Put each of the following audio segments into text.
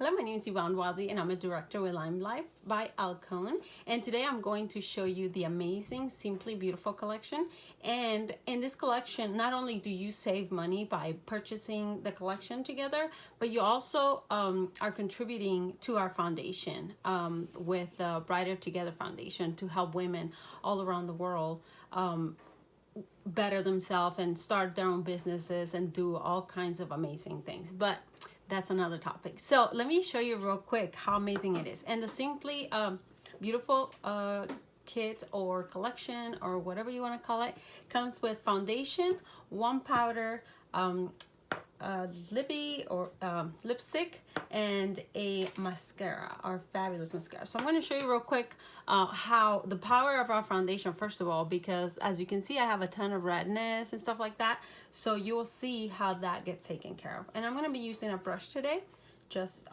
Hello, my name is Yvonne Wadley and I'm a director with LimeLife by Alcone. And today I'm going to show you the amazing Simply Beautiful collection. And in this collection, not only do you save money by purchasing the collection together, but you also are contributing to our foundation with the Brighter Together Foundation to help women all around the world better themselves and start their own businesses and do all kinds of amazing things. But that's another topic. So let me show you real quick how amazing it is. And the Simply Beautiful kit or collection or whatever you want to call it comes with foundation, one powder, lippy or lipstick, and a mascara, our fabulous mascara. So I'm going to show you real quick how the power of our foundation, first of all, because as you can see, I have a ton of redness and stuff like that. So you will see how that gets taken care of. And I'm going to be using a brush today, just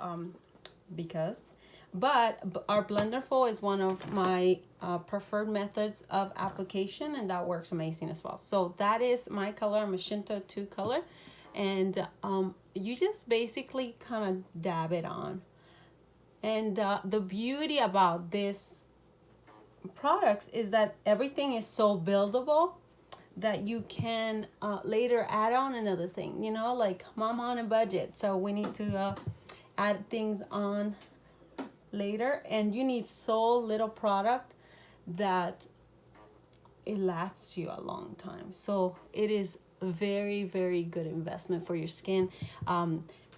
because. But our blender foil is one of my preferred methods of application, and that works amazing as well. So that is my color, Magenta 2 color. And you just basically kind of dab it on. And the beauty about this products is that everything is so buildable that you can later add on another thing, you know, like mom on a budget, so we need to add things on later, and you need so little product that it lasts you a long time. So it is a very, very good investment for your skin.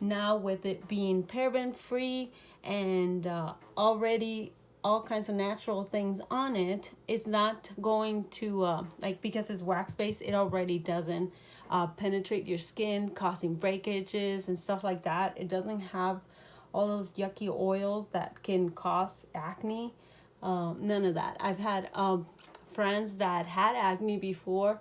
Now with it being paraben free and already all kinds of natural things on it, it's not going to because it's wax based, it already doesn't penetrate your skin, causing breakages and stuff like that. It doesn't have all those yucky oils that can cause acne. None of that. I've had friends that had acne before,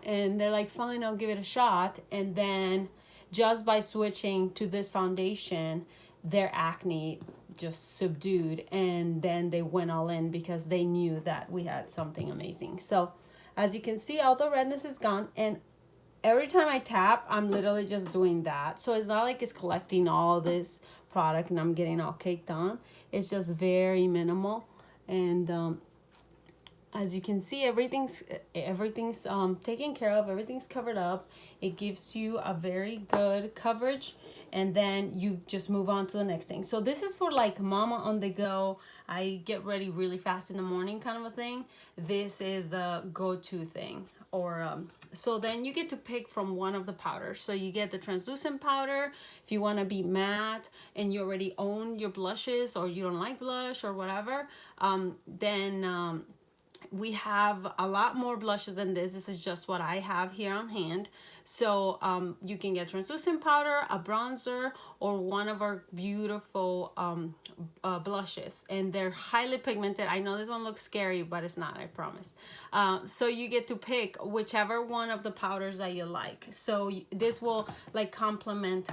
and they're like, fine, I'll give it a shot. And then just by switching to this foundation, their acne just subdued, and then they went all in because they knew that we had something amazing. So as you can see, all the redness is gone, and every time I tap, I'm literally just doing that. So it's not like it's collecting all this product and I'm getting all caked on. It's just very minimal. And as you can see, everything's taken care of, everything's covered up. It gives you a very good coverage, and then you just move on to the next thing. So this is for like mama on the go, I get ready really fast in the morning kind of a thing. This is the go-to thing. Or so then you get to pick from one of the powders. So you get the translucent powder if you want to be matte and you already own your blushes, or you don't like blush or whatever. Then we have a lot more blushes than this. This is just what I have here on hand. So you can get translucent powder, a bronzer, or one of our beautiful blushes. And they're highly pigmented. I know this one looks scary, but it's not, I promise. So you get to pick whichever one of the powders that you like. So this will like complement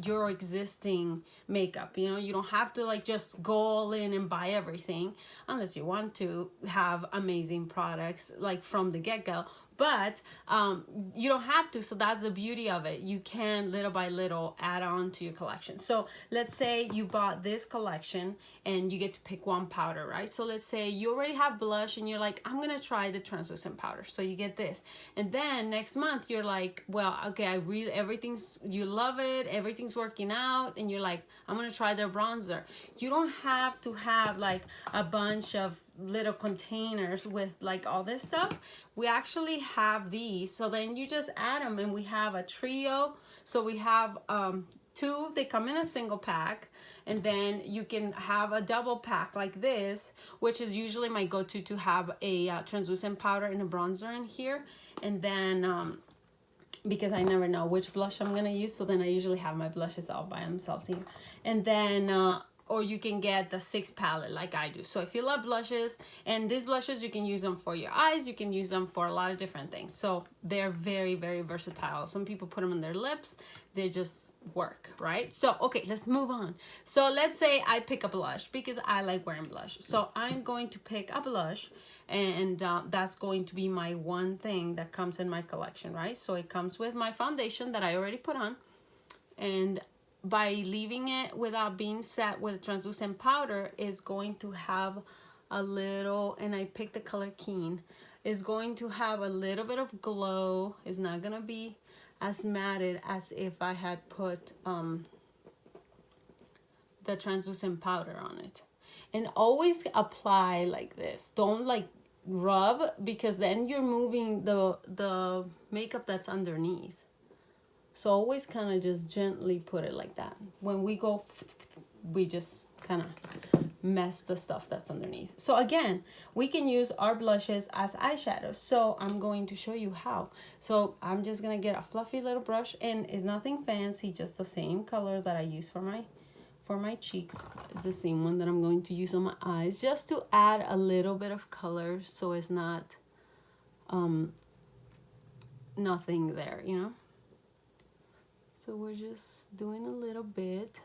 your existing makeup. You know, you don't have to like just go all in and buy everything unless you want to have amazing products like from the get-go. But you don't have to, so that's the beauty of it. You can little by little add on to your collection. So let's say you bought this collection and you get to pick one powder, right? So let's say you already have blush and you're like, I'm gonna try the translucent powder. So you get this, and then next month you're like, well, okay, you love it, everything's working out, and you're like, I'm gonna try their bronzer. You don't have to have like a bunch of little containers with like all this stuff. We actually have these, so then you just add them, and we have a trio. So we have two, they come in a single pack, and then you can have a double pack like this, which is usually my go-to, to have a translucent powder and a bronzer in here. And then because I never know which blush I'm gonna use, so then I usually have my blushes all by themselves here. And then or you can get the 6 palette like I do. So if you love blushes, and these blushes, you can use them for your eyes, you can use them for a lot of different things. So they're very, very versatile. Some people put them on their lips, they just work, right? So, okay, let's move on. So let's say I pick a blush because I like wearing blush. So I'm going to pick a blush, and that's going to be my one thing that comes in my collection, right? So it comes with my foundation that I already put on, and by leaving it without being set with translucent powder, is going to have a little, and I picked the color Keen, is going to have a little bit of glow. It's not gonna be as matted as if I had put the translucent powder on it. And always apply like this. Don't like rub, because then you're moving the makeup that's underneath. So always kind of just gently put it like that. When we go, we just kind of mess the stuff that's underneath. So again, we can use our blushes as eyeshadows. So I'm going to show you how. So I'm just gonna get a fluffy little brush, and it's nothing fancy, just the same color that I use for my cheeks. It's the same one that I'm going to use on my eyes, just to add a little bit of color, so it's not nothing there, you know. So we're just doing a little bit,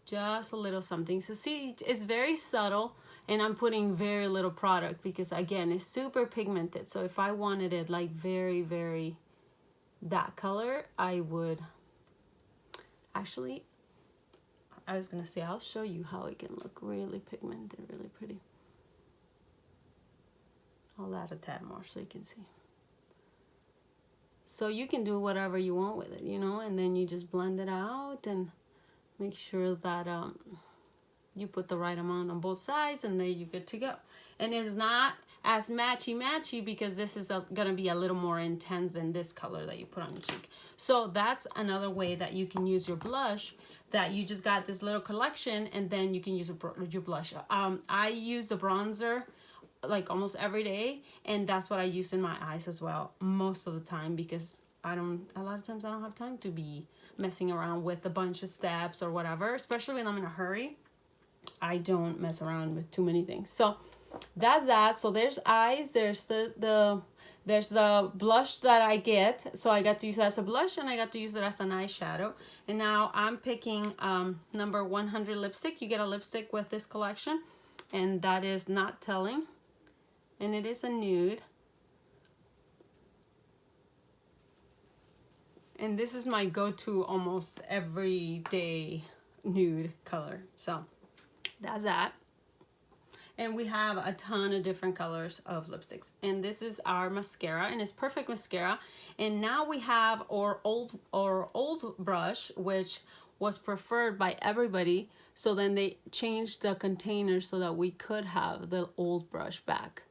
just a little something. So see, it's very subtle, and I'm putting very little product because again, it's super pigmented. So if I wanted it like very, very that color, I would actually, I was gonna say, I'll show you how it can look really pigmented, really pretty. I'll add a tad more so you can see. So you can do whatever you want with it, you know, and then you just blend it out and make sure that you put the right amount on both sides, and then you're good to go. And it's not as matchy because this is gonna be a little more intense than this color that you put on your cheek. So that's another way that you can use your blush, that you just got this little collection, and then you can use your blush. I use the bronzer like almost every day, and that's what I use in my eyes as well most of the time, because a lot of times I don't have time to be messing around with a bunch of steps or whatever, especially when I'm in a hurry. I don't mess around with too many things. So that's that. So there's eyes, there's the blush that I get, so I got to use it as a blush, and I got to use it as an eyeshadow. And now I'm picking number 100 lipstick. You get a lipstick with this collection, and that is Not Telling, and it is a nude. And this is my go-to almost everyday nude color. So that's that. And we have a ton of different colors of lipsticks. And this is our mascara, and it's perfect mascara. And now we have our old brush, which was preferred by everybody. So then they changed the container so that we could have the old brush back.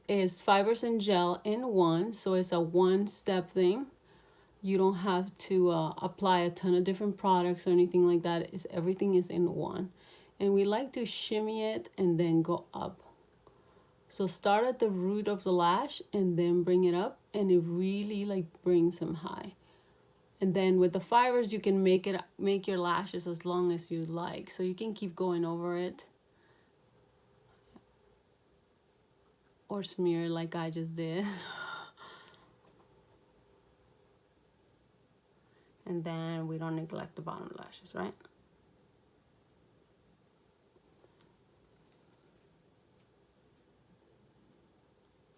Is fibers and gel in one, so it's a one-step thing. You don't have to apply a ton of different products or anything like that. Everything is in one. And we like to shimmy it and then go up. So start at the root of the lash and then bring it up, and it really like brings them high. And then with the fibers, you can make your lashes as long as you like. So you can keep going over it, or smear like I just did. And then we don't neglect the bottom lashes, right?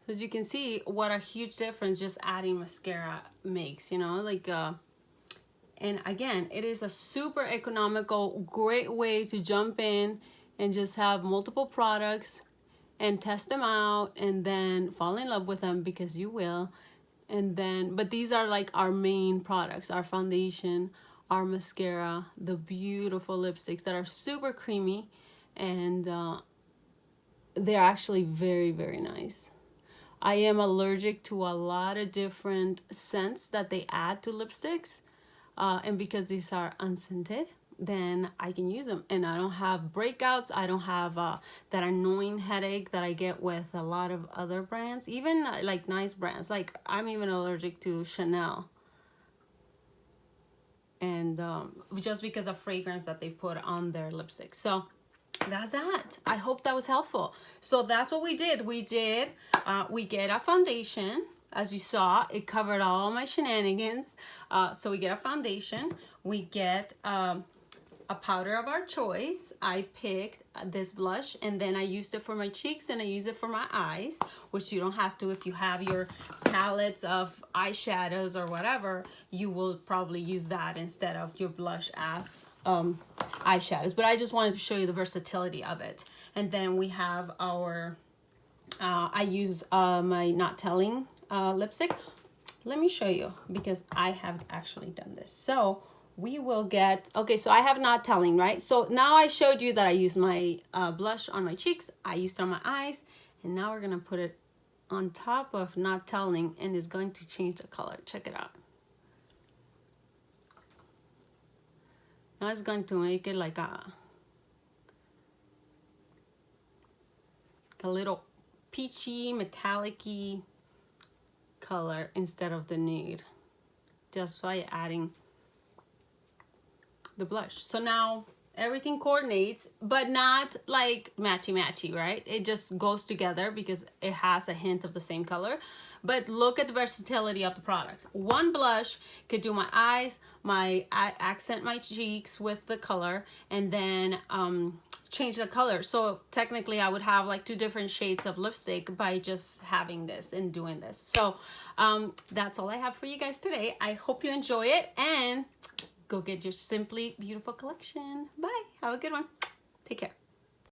As you can see, what a huge difference just adding mascara makes, you know, like, and again, it is a super economical, great way to jump in and just have multiple products and test them out, and then fall in love with them, because you will. And then, but these are like our main products: our foundation, our mascara, the beautiful lipsticks that are super creamy, and they're actually very, very nice. I am allergic to a lot of different scents that they add to lipsticks, and because these are unscented, then I can use them, and I don't have breakouts. I don't have that annoying headache that I get with a lot of other brands, even like nice brands. Like, I'm even allergic to Chanel, and just because of fragrance that they put on their lipstick. So that's that. I hope that was helpful. So that's what we did. We get a foundation. As you saw, it covered all my shenanigans. So we get a foundation. We get a powder of our choice. I picked this blush, and then I used it for my cheeks and I use it for my eyes, which you don't have to if you have your palettes of eyeshadows or whatever. You will probably use that instead of your blush as eyeshadows. But I just wanted to show you the versatility of it. And then we have our I use my Not Telling lipstick. Let me show you, because I have actually done this. So we will get, okay, so I have Not Telling, right? So now I showed you that I use my blush on my cheeks, I used it on my eyes, and now we're gonna put it on top of Not Telling, and it's going to change the color. Check it out. Now it's going to make it like a little peachy, metallic-y color instead of the nude, just by adding the blush. So now everything coordinates, but not like matchy-matchy, right? It just goes together because it has a hint of the same color. But look at the versatility of the product. One blush could do my eyes, accent my cheeks with the color, and then change the color. So technically I would have like 2 different shades of lipstick by just having this and doing this. So that's all I have for you guys today. I hope you enjoy it, and go get your Simply Beautiful collection. Bye. Have a good one. Take care.